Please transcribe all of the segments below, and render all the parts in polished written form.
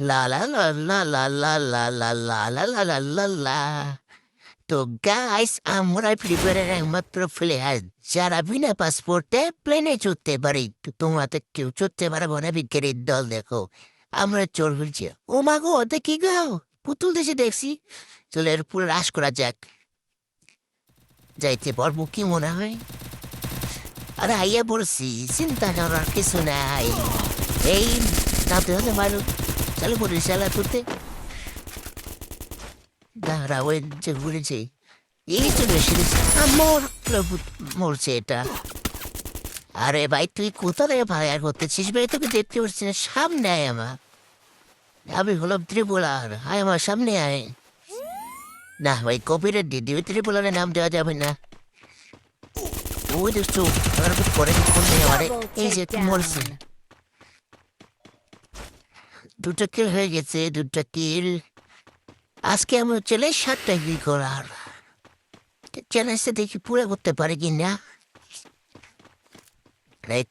লা লা লা লা লা লা লা লা লা লা লা লা লা লা। তো গাইস, আমরা প্রিপেয়ারের একমাত্র প্লেয়ার যারা বিনা পাসপোর্টে প্লেনে চড়তে পারি। তো তোমরা তো কেউ চড়তে পারবো না, বিজ্ঞানীর দল দেখো। আমরা চোর ফেলছি। ও মা গো, ওতে কি গো, পুতুল দেশে দেখছি। চলে এর পুরো রাস করা যাক। যাইতে পারবো কি মনে হয়? আরে আইয়া পড়ছি, চিন্তা করার কিছু নাই। এই নামতে হতে পারো, চালু করি চালা তুলতে। দাঁড়া, ওই যে ঘুরেছে, এই তো বেশি মরছে এটা। আরে ভাই, তুই কোথায় ফায়ার করতেছিস ভাই? তোকে দেখতে পাচ্ছি না, সামনে আয় আমার। আমি হলাম ত্রিপুলার, আয় আমার সামনে আয়। না ভাই, কপিরাইট দিয়ে দিবে, ত্রিপুলারের নাম দেওয়া যাবে না। ওই দেখছো পরে আমারে। এই যে মরছে, দুটো কিল হয়ে গেছে, দুটো কিল। আজকে আমি চলে 7টা কিল করার চ্যালেঞ্জটা দেখি পুরো করতে পারে কি না।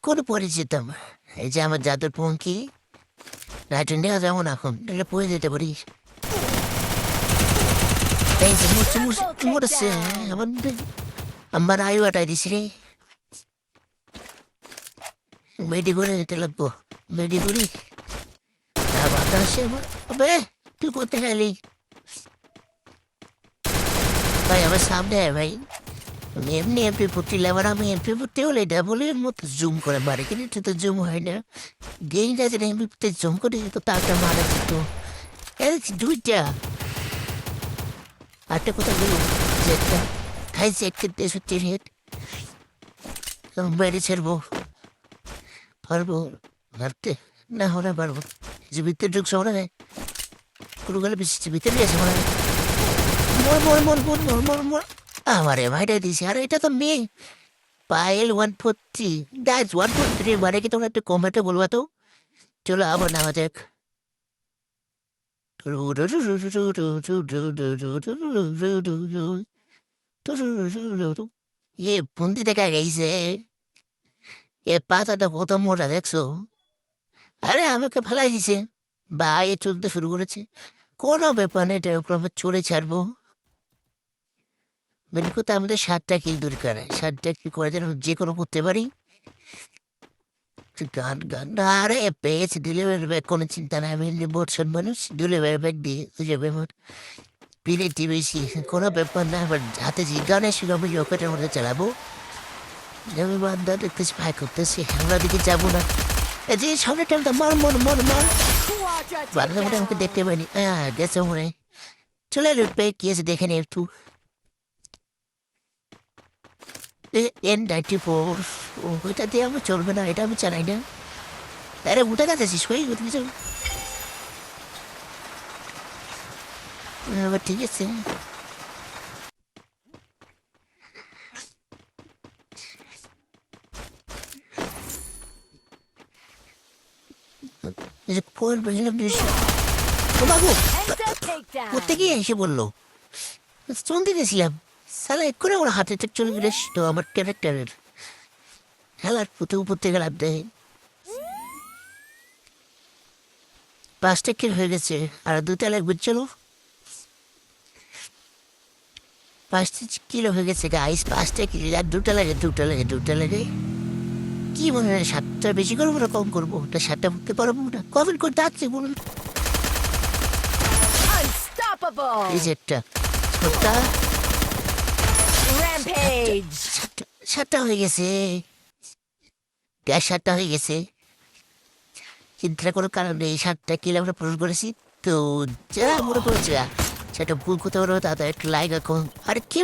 করে পরে যেতাম। এই যে আমার জাদুর পঙ্কি, রাইট নেওয়া যাবো না এখন, এটা পড়ে যেতে পারি। এই যে মরছে মরছে মরছে, আমার আমার আয়ু আটাই দিছি রে। মেডি করে যেতে লাগবো, মেডি করি। বাতাসে তুই করতে গেলি ভাই? আমার সামনে আয় ভাই। আমি এমনি এমপি ফুটি লেবার, আমি এমপি ফুটতে হলে ডাবলের মতো জুম করে মারে, কিন্তু তো জুম হয় না। গেইনটা যেন এমপি ফুটতে জুম করে দিত, তারটা মারা যেত। দুইটা আরেকটা কোথাও গেল, যে একটা খাইছে, একটা 63 হেড। বাইরে ছেড়বো, পারবো মারতে? না হলে পারবো। যে ভিতরে ঢুকছে মনে হয়, কোনো গেলে বেশি ভিতরে গেছে মনে হয়। মর মর মর মর মর মর মর। আমারে ভাইটা দিছে, আর এটা তো মেয়ে। পায়েল 143, গাইজ 143 মানে কি? তোমরা একটু কমেন্টে বলবা তো। চলো আবার নামা যাক। এ বন্দি দেখা গেছে, এ পাতাটা কত মোটা দেখছো? আরে আমাকে ফেলাই দিছে, ভাই চলতে শুরু করেছে। কোনো ব্যাপার নেই, এটার উপর আমরা চড়ে ছাড়বো। মেন কথা, আমাদের 7টা কিল দরকার। 7টা কিল করে যেন যে কোনো করতে পারি। গান গান আরে পেয়েছে, ডেলিভারি ব্যাগ, কোনো চিন্তা নাই। আমি বর্ষণ মানুষ, ডেলিভারি ব্যাগ দিয়ে হয়ে যাবে আমার। পিলেটি বেশি, কোনো ব্যাপার না। আবার হাতে যে গানের সঙ্গে আমি রকেটের মধ্যে চালাবো। আমি বান্দা দেখতেছি ভাই করতেছি, আমরা দিকে যাবো না। এই যে সামনে টাইমটা মার মার মার মার। বান্দা মনে আমাকে দেখতে পাইনি, গেছে মনে। চলে লুটবে, কি আছে দেখে নে একটু। N94, ওইটা দিয়ে আমার চলবে না, এটা আমি চালাই না। আরে উঠে গেছিস কই? কিছু এবার ঠিক আছে। এই যে ফোন বলছিলাম, ও বাবু করতে গিয়ে এসে বললো চোন দিতেছিলাম। সালা করে ওর হাতে থেকে চলে গেলে তো আমার ক্যারেক্টারের খেলার পুঁতে উপরতে গেলাম দেয়। 5টা কিল হয়ে গেছে, আর 2টা লাগবে। চলো, 5টা কিলো হয়ে গেছে গাইস, 5টা কিলো। আর 2টা লাগে, 2টা লাগে। কি মনে হয় 7টা বেশি করবো না কম করবো? ওটা 7টা করতে পারবো না, কমেন্ট করতে আসছে বলুন। Unstoppable! এই যে একটা ছোটটা Rampage! 7টা হয়ে গেছে, গ্যাস 7টা হয়ে গেছে। চিন্তা কোনো কারণ নেই, 7টা কিলো আমরা পূরণ করেছি। তো যা মনে পড়েছে সেটা ভুল করতে পারবো, তাতে একটা লাইক এখন। আরে কি